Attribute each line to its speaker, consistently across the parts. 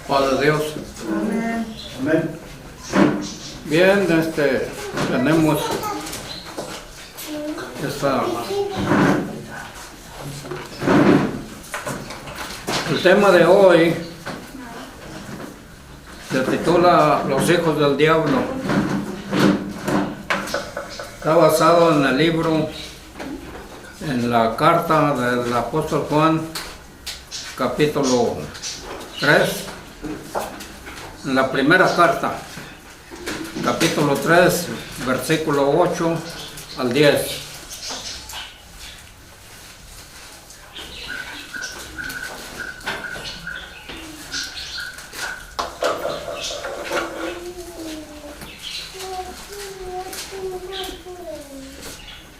Speaker 1: Padre Dios.
Speaker 2: Amén.
Speaker 1: Bien, tenemos el tema de hoy se titula Los hijos del diablo. Está basado en el libro, en la carta del apóstol Juan, capítulo 3, en la primera carta, capítulo 3, versículo 8 al 10.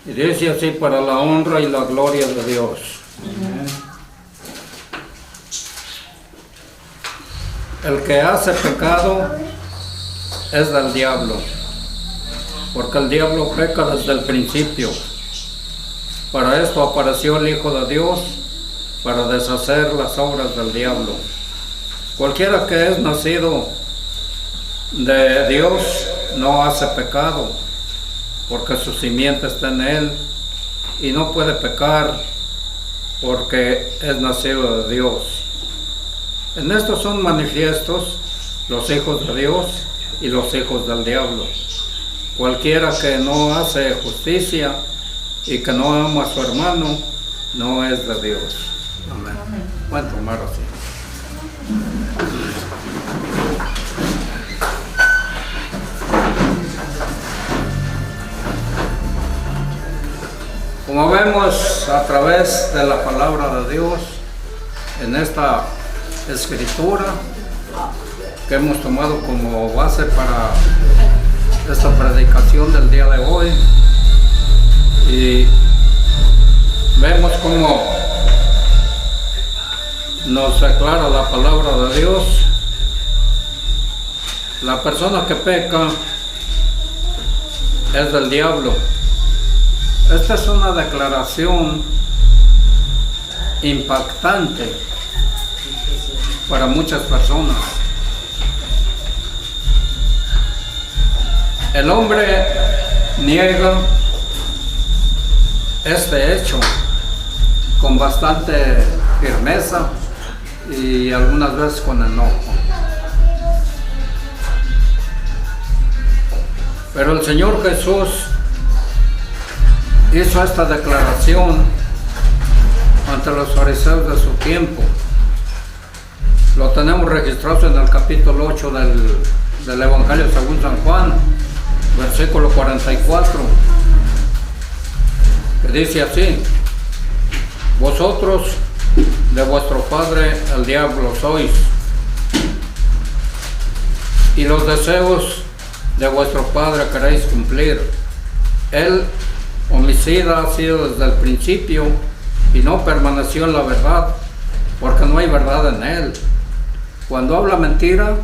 Speaker 1: Y dice así: para la honra y la gloria de Dios. El que hace pecado es del diablo, porque el diablo peca desde el principio. Para esto apareció el Hijo de Dios, para deshacer las obras del diablo. Cualquiera que es nacido de Dios no hace pecado, porque su simiente está en él, y no puede pecar porque es nacido de Dios. En esto son manifiestos los hijos de Dios y los hijos del diablo. Cualquiera que no hace justicia y que no ama a su hermano, no es de Dios. Amén. Pueden tomar así. Como vemos a través de la palabra de Dios, en esta escritura que hemos tomado como base para esta predicación del día de hoy, y vemos cómo nos declara la palabra de Dios: la persona que peca es del diablo. Esta es una declaración impactante para muchas personas. El hombre niega este hecho con bastante firmeza y algunas veces con enojo. Pero el Señor Jesús hizo esta declaración ante los fariseos de su tiempo. Lo tenemos registrado en el capítulo 8 del Evangelio según San Juan, versículo 44, que dice así: vosotros de vuestro padre el diablo sois, y los deseos de vuestro padre queréis cumplir. Él, homicida, ha sido desde el principio y no permaneció en la verdad, porque no hay verdad en él. Cuando habla mentira,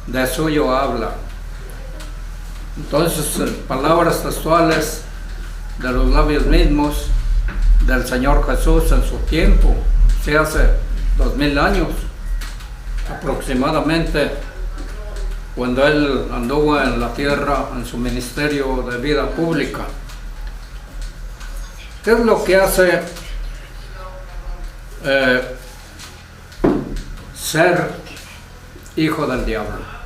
Speaker 1: de suyo habla. Entonces, palabras textuales de los labios mismos del Señor Jesús en su tiempo, sí, hace 2000 años aproximadamente, cuando Él anduvo en la tierra en su ministerio de vida pública. ¿Qué es lo que hace ser hijo del diablo?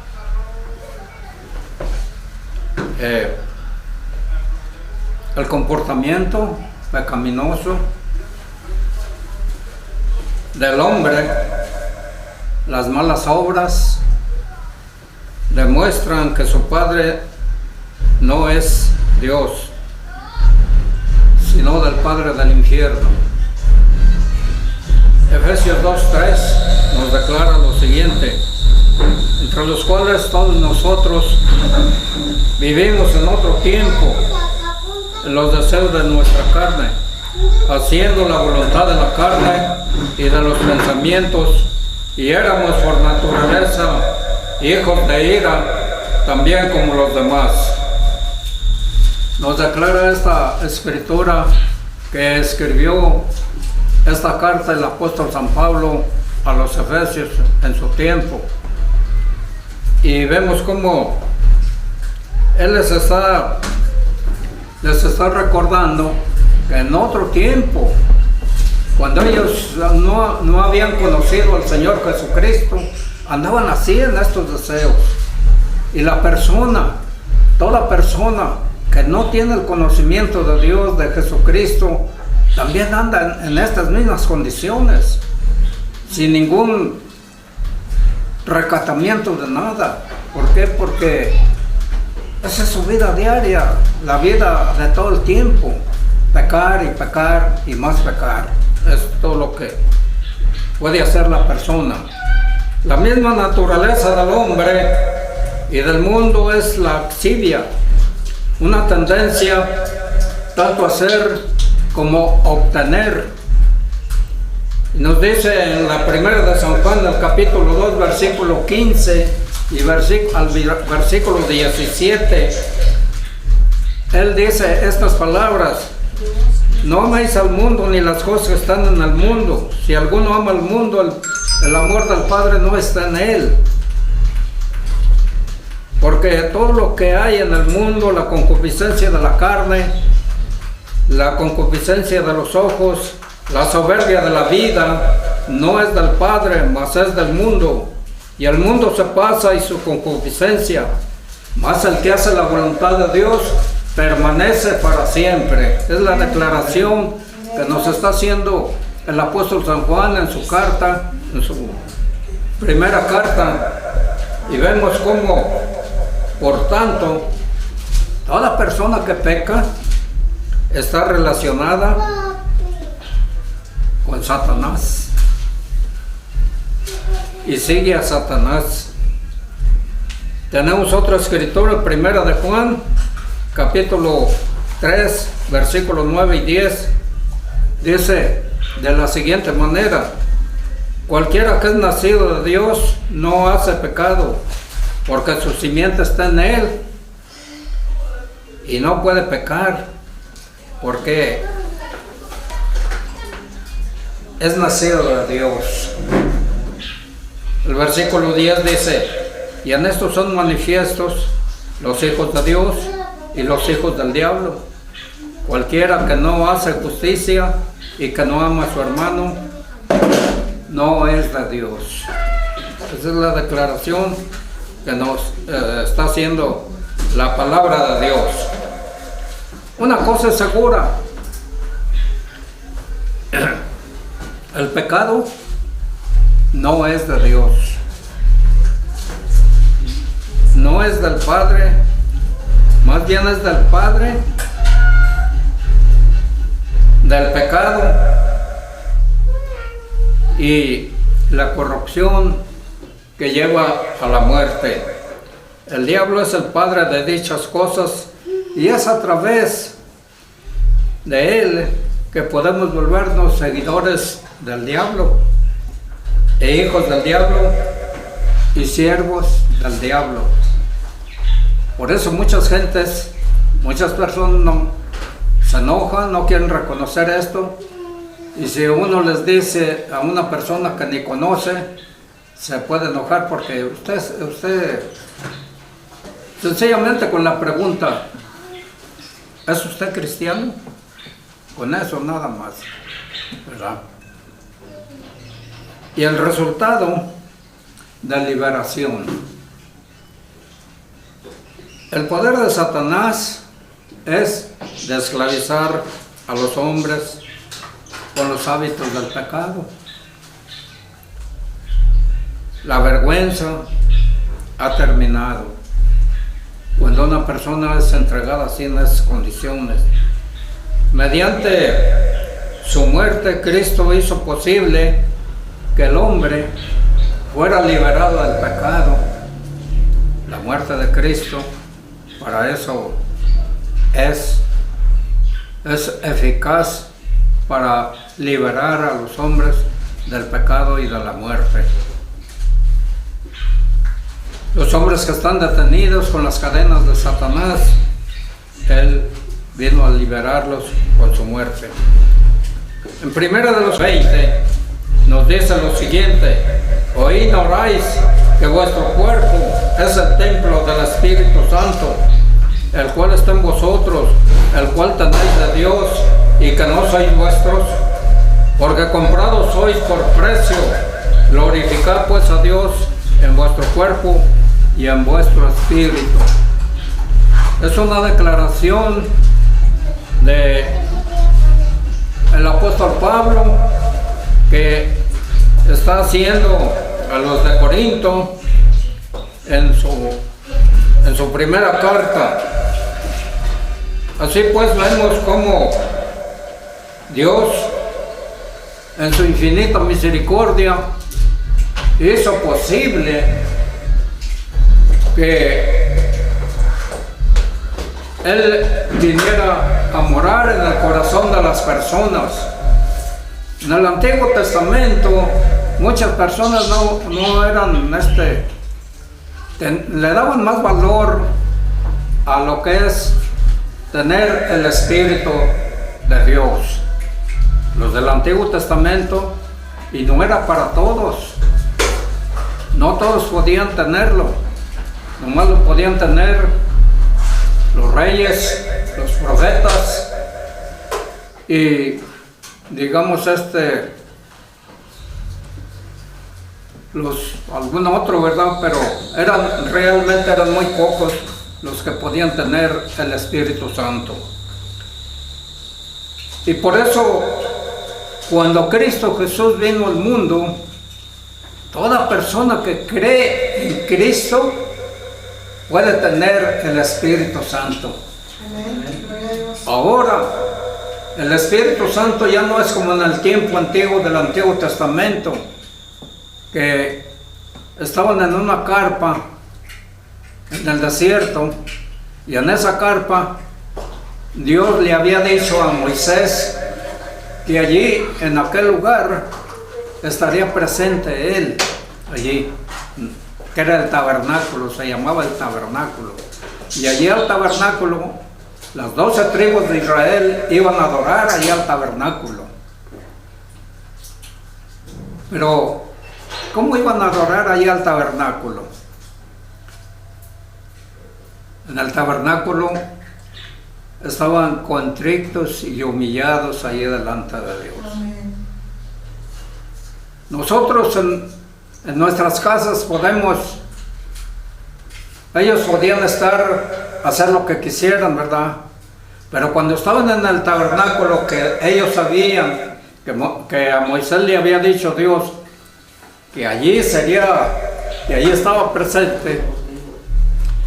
Speaker 1: El comportamiento pecaminoso del hombre, las malas obras, demuestran que su padre no es Dios, sino del padre del infierno. Efesios 2:3 nos declara lo siguiente: entre los cuales todos nosotros vivimos en otro tiempo en los deseos de nuestra carne, haciendo la voluntad de la carne y de los pensamientos, y éramos por naturaleza hijos de ira, también como los demás. Nos declara esta escritura que escribió esta carta del apóstol San Pablo a los Efesios en su tiempo. Y vemos cómo él les está recordando que en otro tiempo, cuando ellos no habían conocido al Señor Jesucristo, andaban así en estos deseos. Y toda persona que no tiene el conocimiento de Dios, de Jesucristo, también anda en estas mismas condiciones, sin ningún recatamiento de nada. ¿Por qué? Porque esa es su vida diaria, la vida de todo el tiempo. Pecar y pecar y más pecar. Es todo lo que puede hacer la persona. La misma naturaleza del hombre y del mundo es la lascivia, una tendencia tanto a hacer como obtener. Nos dice en la primera de San Juan, el capítulo 2, versículo 15 y versículo 17, él dice estas palabras: no améis al mundo ni las cosas que están en el mundo. Si alguno ama al mundo, el amor del Padre no está en él. Porque todo lo que hay en el mundo, la concupiscencia de la carne, la concupiscencia de los ojos, la soberbia de la vida, no es del Padre, mas es del mundo. Y el mundo se pasa y su concupiscencia, mas el que hace la voluntad de Dios permanece para siempre. Es la declaración que nos está haciendo el apóstol San Juan en su carta, en su primera carta. Y vemos cómo, por tanto, toda persona que peca está relacionada con Satanás y sigue a Satanás. Tenemos otra escritura, primera de Juan, capítulo 3, versículos 9 y 10, dice de la siguiente manera: cualquiera que es nacido de Dios no hace pecado, porque su simiente está en él y no puede pecar, porque es nacido de Dios. El versículo 10 dice: y en esto son manifiestos los hijos de Dios y los hijos del diablo. Cualquiera que no hace justicia y que no ama a su hermano no es de Dios. Esa es la declaración que nos está haciendo la palabra de Dios. Una cosa es segura: el pecado no es de Dios, no es del Padre, más bien es del Padre, del pecado y la corrupción que lleva a la muerte. El diablo es el padre de dichas cosas y es a través de él que podemos volvernos seguidores del diablo e hijos del diablo y siervos del diablo. Por eso muchas personas se enojan, no quieren reconocer esto, y si uno les dice a una persona que ni conoce, se puede enojar porque usted sencillamente con la pregunta: ¿es usted cristiano? Con eso nada más, ¿verdad? Y el resultado de liberación. El poder de Satanás es de esclavizar a los hombres con los hábitos del pecado. La vergüenza ha terminado cuando una persona es entregada así en esas condiciones. Mediante su muerte, Cristo hizo posible que el hombre fuera liberado del pecado. La muerte de Cristo, para eso es eficaz para liberar a los hombres del pecado y de la muerte. Los hombres que están detenidos con las cadenas de Satanás, Él vino a liberarlos con su muerte. En 1 nos dice lo siguiente: oíd, no oráis, que vuestro cuerpo es el templo del Espíritu Santo, el cual está en vosotros, el cual tenéis de Dios, y que no sois vuestros, porque comprados sois por precio. Glorificad pues a Dios en vuestro cuerpo y en vuestro espíritu. Es una declaración de el apóstol Pablo que está haciendo a los de Corinto en su primera carta. Así pues vemos cómo Dios en su infinita misericordia hizo posible que Él viniera a morar en el corazón de las personas. En el Antiguo Testamento muchas personas no eran le daban más valor a lo que es tener el Espíritu de Dios. Los del Antiguo Testamento, y no era para todos, no todos podían tenerlo, nomás lo podían tener los reyes, los profetas y digamos algún otro, ¿verdad? Pero realmente eran muy pocos los que podían tener el Espíritu Santo. Y por eso, cuando Cristo Jesús vino al mundo, toda persona que cree en Cristo puede tener el Espíritu Santo. Ahora, el Espíritu Santo ya no es como en el tiempo antiguo del Antiguo Testamento, que estaban en una carpa en el desierto, y en esa carpa Dios le había dicho a Moisés que allí, en aquel lugar, estaría presente Él, allí, que era el tabernáculo, se llamaba el tabernáculo. Y allí al tabernáculo, las 12 tribus de Israel iban a adorar allí al tabernáculo. Pero, ¿cómo iban a adorar allí al tabernáculo? En el tabernáculo estaban contritos y humillados allí delante de Dios. Nosotros en nuestras casas ellos podían hacer lo que quisieran, ¿verdad? Pero cuando estaban en el tabernáculo, que ellos sabían que a Moisés le había dicho Dios que allí estaba presente,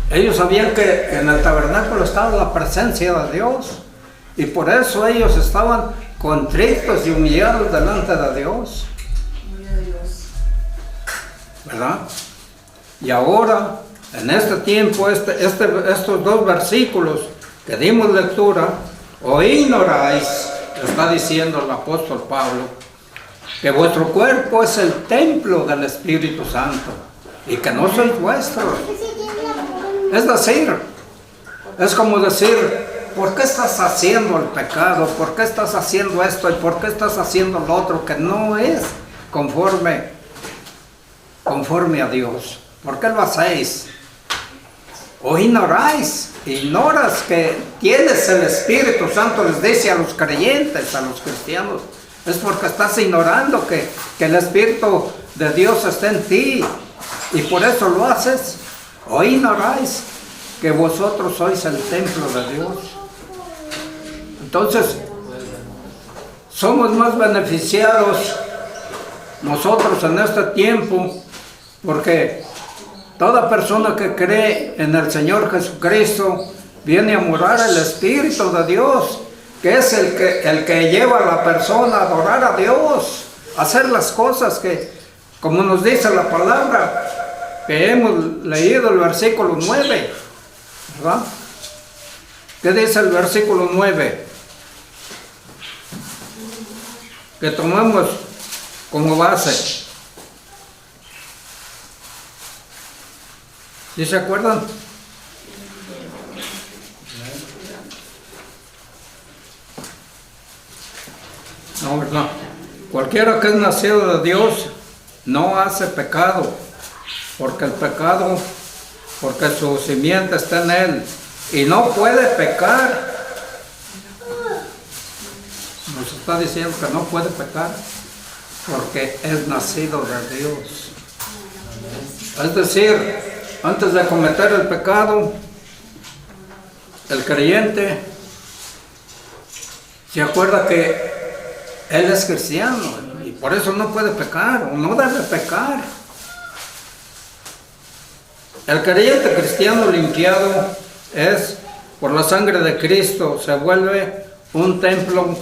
Speaker 1: ellos sabían que en el tabernáculo estaba la presencia de Dios, y por eso ellos estaban contritos y humillados delante de Dios, ¿verdad? Y ahora, en este tiempo, estos dos versículos que dimos lectura, oíd, no oráis, está diciendo el apóstol Pablo, que vuestro cuerpo es el templo del Espíritu Santo y que no sois vuestros. Es decir, es como decir, ¿por qué estás haciendo el pecado? ¿Por qué estás haciendo esto? ¿Y por qué estás haciendo lo otro que no es conforme a Dios? ¿Por qué lo hacéis? ¿O ignoráis? Ignoras que tienes el Espíritu Santo, les dice a los creyentes, a los cristianos. Es porque estás ignorando que el Espíritu de Dios está en ti, y por eso lo haces. ¿O ignoráis que vosotros sois el templo de Dios? Entonces, somos más beneficiados nosotros en este tiempo, porque toda persona que cree en el Señor Jesucristo viene a morar el Espíritu de Dios, que es el que lleva a la persona a adorar a Dios, a hacer las cosas que, como nos dice la palabra, que hemos leído el versículo 9, ¿verdad? ¿Qué dice el versículo 9? Que tomemos como base. ¿Sí se acuerdan? No, ¿verdad? Cualquiera que es nacido de Dios no hace pecado, porque el pecado, porque su simiente está en él y no puede pecar. Nos está diciendo que no puede pecar porque es nacido de Dios. Es decir, antes de cometer el pecado, el creyente se acuerda que él es cristiano y por eso no puede pecar o no debe pecar. El creyente cristiano limpiado es por la sangre de Cristo, se vuelve un templo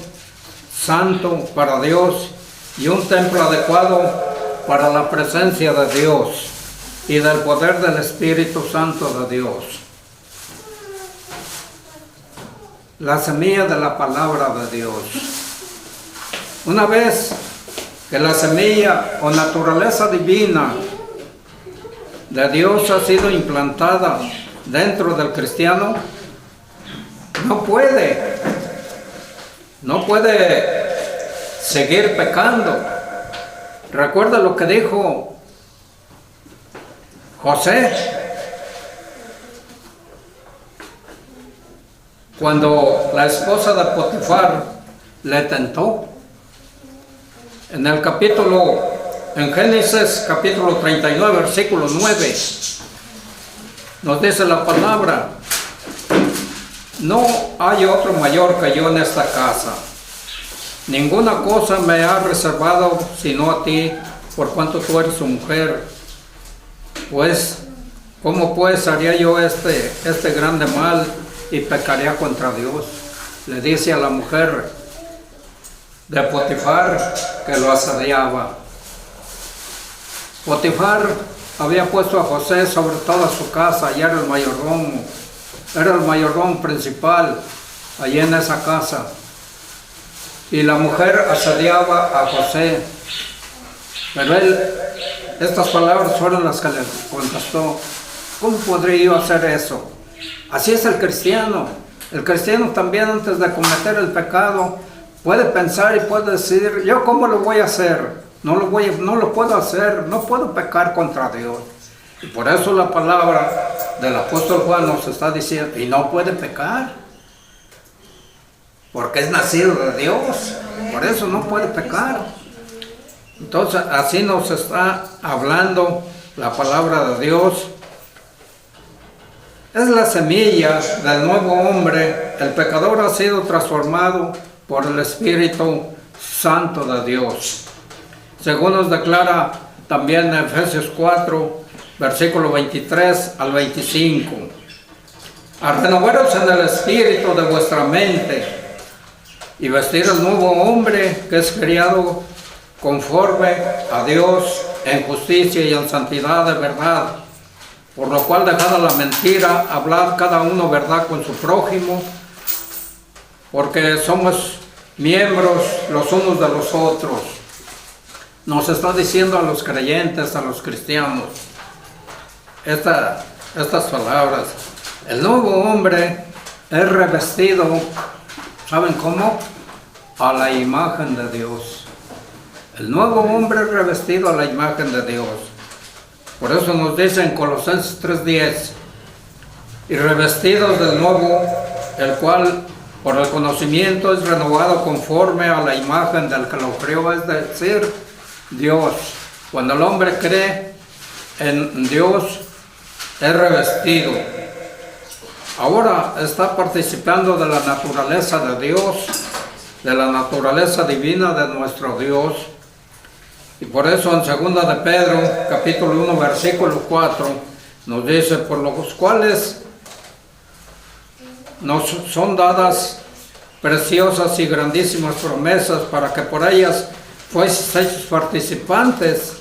Speaker 1: santo para Dios y un templo adecuado para la presencia de Dios y del poder del Espíritu Santo de Dios. La semilla de la palabra de Dios. Una vez que la semilla o naturaleza divina de Dios ha sido implantada dentro del cristiano, no puede seguir pecando. Recuerda lo que dijo José cuando la esposa de Potifar le tentó. En Génesis capítulo 39, versículo 9, nos dice la palabra: no hay otro mayor que yo en esta casa. Ninguna cosa me ha reservado sino a ti, por cuanto tú eres su mujer. Pues, ¿cómo pues haría yo este grande mal y pecaría contra Dios? Le dice a la mujer de Potifar que lo asediaba. Potifar había puesto a José sobre toda su casa y era el mayordomo principal allí en esa casa. Y la mujer asediaba a José. Pero estas palabras fueron las que le contestó: ¿cómo podría yo hacer eso? Así es el cristiano. El cristiano también, antes de cometer el pecado, puede pensar y puede decir: ¿yo cómo lo voy a hacer? No lo puedo hacer, no puedo pecar contra Dios. Y por eso la palabra del apóstol Juan nos está diciendo: y no puede pecar, porque es nacido de Dios, por eso no puede pecar. Entonces, así nos está hablando la palabra de Dios. Es la semilla del nuevo hombre. El pecador ha sido transformado por el Espíritu Santo de Dios. Según nos declara también en Efesios 4, versículo 23 al 25. A renovaros en el espíritu de vuestra mente y vestir el nuevo hombre que es criado conforme a Dios en justicia y en santidad de verdad. Por lo cual, dejada la mentira, hablad cada uno verdad con su prójimo, porque somos miembros los unos de los otros. Nos está diciendo a los creyentes, a los cristianos, estas palabras. El nuevo hombre es revestido, ¿saben cómo? A la imagen de Dios. El nuevo hombre es revestido a la imagen de Dios. Por eso nos dice en Colosenses 3:10: y revestidos del nuevo, el cual por el conocimiento es renovado conforme a la imagen del que lo creó, es decir, Dios. Cuando el hombre cree en Dios, es revestido. Ahora está participando de la naturaleza de Dios, de la naturaleza divina de nuestro Dios. Y por eso en 2 de Pedro, capítulo 1, versículo 4, nos dice: por los cuales nos son dadas preciosas y grandísimas promesas, para que por ellas fueseis hechos participantes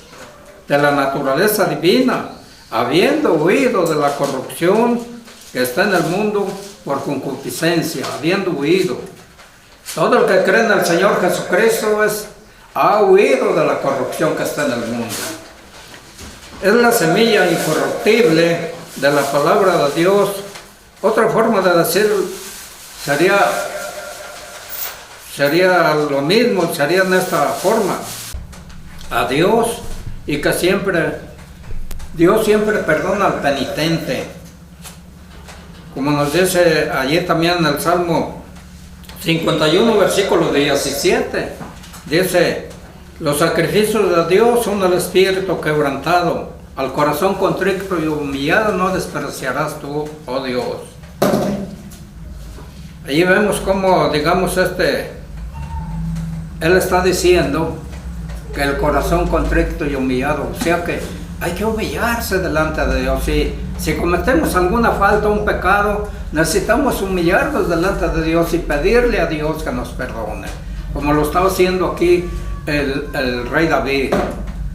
Speaker 1: de la naturaleza divina, habiendo huido de la corrupción que está en el mundo por concupiscencia, habiendo huido. Todo el que cree en el Señor Jesucristo ha huido de la corrupción que está en el mundo. Es la semilla incorruptible de la palabra de Dios. Otra forma de decir sería sería lo mismo, sería en esta forma. A Dios, y que Dios siempre perdona al penitente. Como nos dice allí también en el Salmo 51, versículo 17, dice: los sacrificios de Dios son el espíritu quebrantado, al corazón contrito y humillado no despreciarás tú, oh Dios. Allí vemos cómo, digamos, Él está diciendo que el corazón contrito y humillado, o sea que hay que humillarse delante de Dios. Si cometemos alguna falta, un pecado, necesitamos humillarnos delante de Dios y pedirle a Dios que nos perdone, como lo está haciendo aquí el rey David.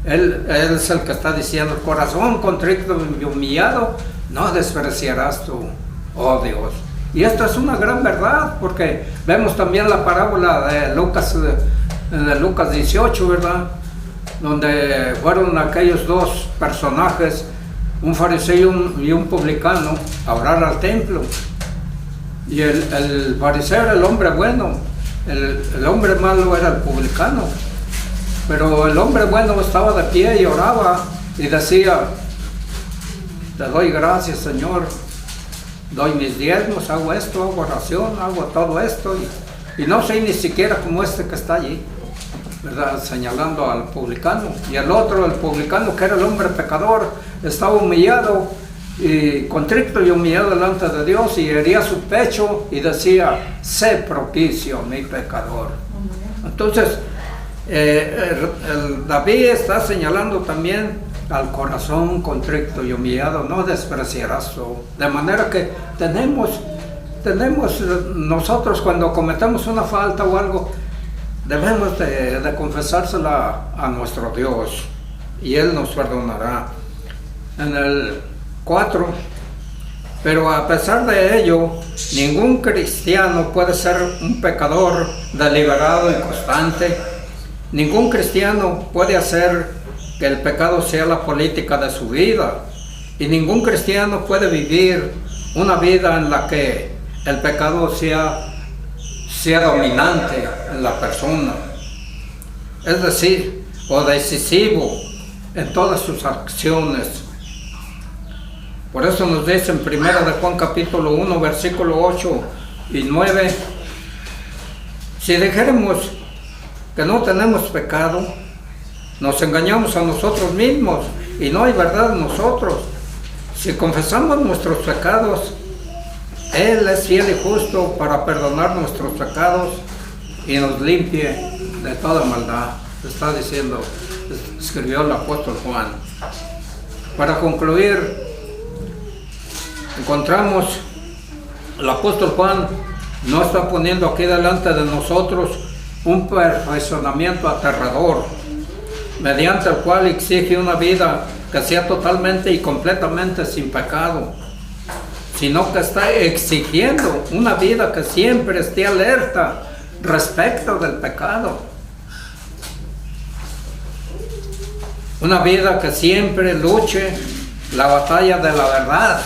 Speaker 1: Él es el que está diciendo: el corazón contrito y humillado no despreciarás tú, oh Dios. Y esto es una gran verdad, porque vemos también la parábola de Lucas 18, ¿verdad? Donde fueron aquellos dos personajes, un fariseo y un publicano, a orar al templo. Y el fariseo era el hombre bueno, el hombre malo era el publicano. Pero el hombre bueno estaba de pie y oraba y decía: te doy gracias, Señor, doy mis diezmos, hago esto, hago oración, hago todo esto, y no sé ni siquiera como que está allí, ¿verdad? Señalando al publicano. Y el otro, el publicano, que era el hombre pecador, estaba humillado y contrito y humillado delante de Dios, y hería su pecho y decía: sé propicio a mi pecador. Entonces el David está señalando también al corazón contrito y humillado no despreciarás tú. De manera que tenemos nosotros, cuando cometemos una falta o algo, debemos de confesársela a nuestro Dios, y Él nos perdonará. En el 4, pero a pesar de ello, ningún cristiano puede ser un pecador deliberado y constante. Ningún cristiano puede hacer que el pecado sea la política de su vida, y ningún cristiano puede vivir una vida en la que el pecado sea dominante en la persona, es decir, o decisivo en todas sus acciones. Por eso nos dice en 1 de Juan capítulo 1, versículo 8 y 9: si dijéramos que no tenemos pecado, nos engañamos a nosotros mismos y no hay verdad en nosotros. Si confesamos nuestros pecados, Él es fiel y justo para perdonar nuestros pecados y nos limpie de toda maldad. Está diciendo, escribió el apóstol Juan. Para concluir, encontramos, el apóstol Juan no está poniendo aquí delante de nosotros un perfeccionamiento aterrador, mediante el cual exige una vida que sea totalmente y completamente sin pecado, sino que está exigiendo una vida que siempre esté alerta respecto del pecado. Una vida que siempre luche la batalla de la verdad.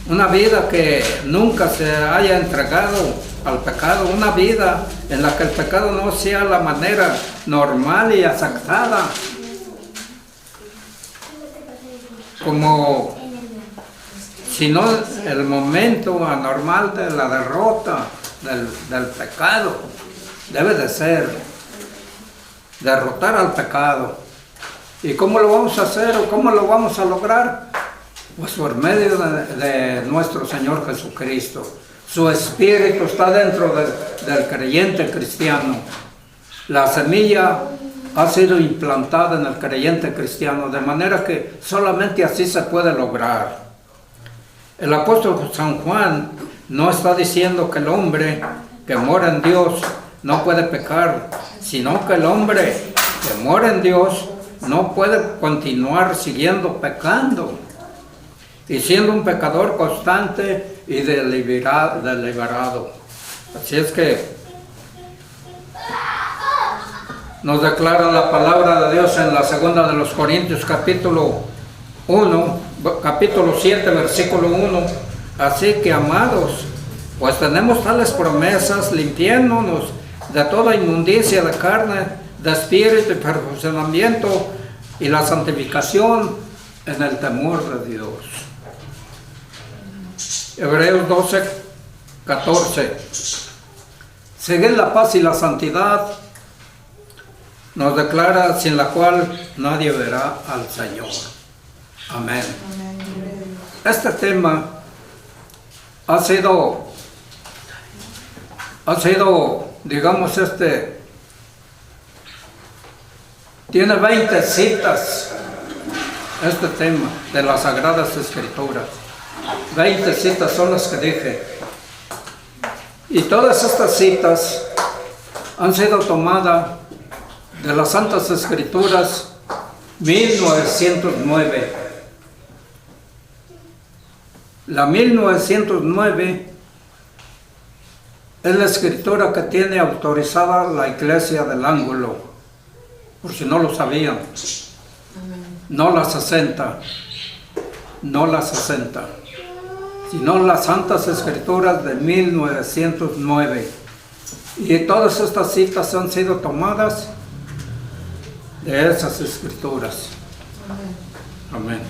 Speaker 1: Una vida que nunca se haya entregado al pecado. Una vida en la que el pecado no sea la manera normal y aceptada, como sino el momento anormal de la derrota del pecado. Debe de ser derrotar al pecado. ¿Y cómo lo vamos a hacer o cómo lo vamos a lograr? Pues por medio de nuestro Señor Jesucristo. Su Espíritu está dentro del creyente cristiano. La semilla ha sido implantada en el creyente cristiano, de manera que solamente así se puede lograr. El apóstol San Juan no está diciendo que el hombre que mora en Dios no puede pecar, sino que el hombre que mora en Dios no puede continuar siguiendo pecando y siendo un pecador constante y deliberado. Así es que nos declara la palabra de Dios en la segunda de los Corintios capítulo 7 versículo 1: así que, amados, Pues tenemos tales promesas, limpiándonos de toda inmundicia de carne, de espíritu y perfeccionamiento y la santificación en el temor de Dios. Hebreos 12, 14. Seguid la paz y la santidad, nos declara, sin la cual nadie verá al Señor. Amén. Este tema ha sido, digamos, tiene 20 citas, este tema de las Sagradas Escrituras. 20 citas son las que dije. Y todas estas citas han sido tomadas de las Santas Escrituras 1909. La 1909 es la escritura que tiene autorizada la Iglesia del Ángulo, por si no lo sabían. No la 60, sino las Santas Escrituras de 1909. Y todas estas citas han sido tomadas de esas Escrituras. Amén.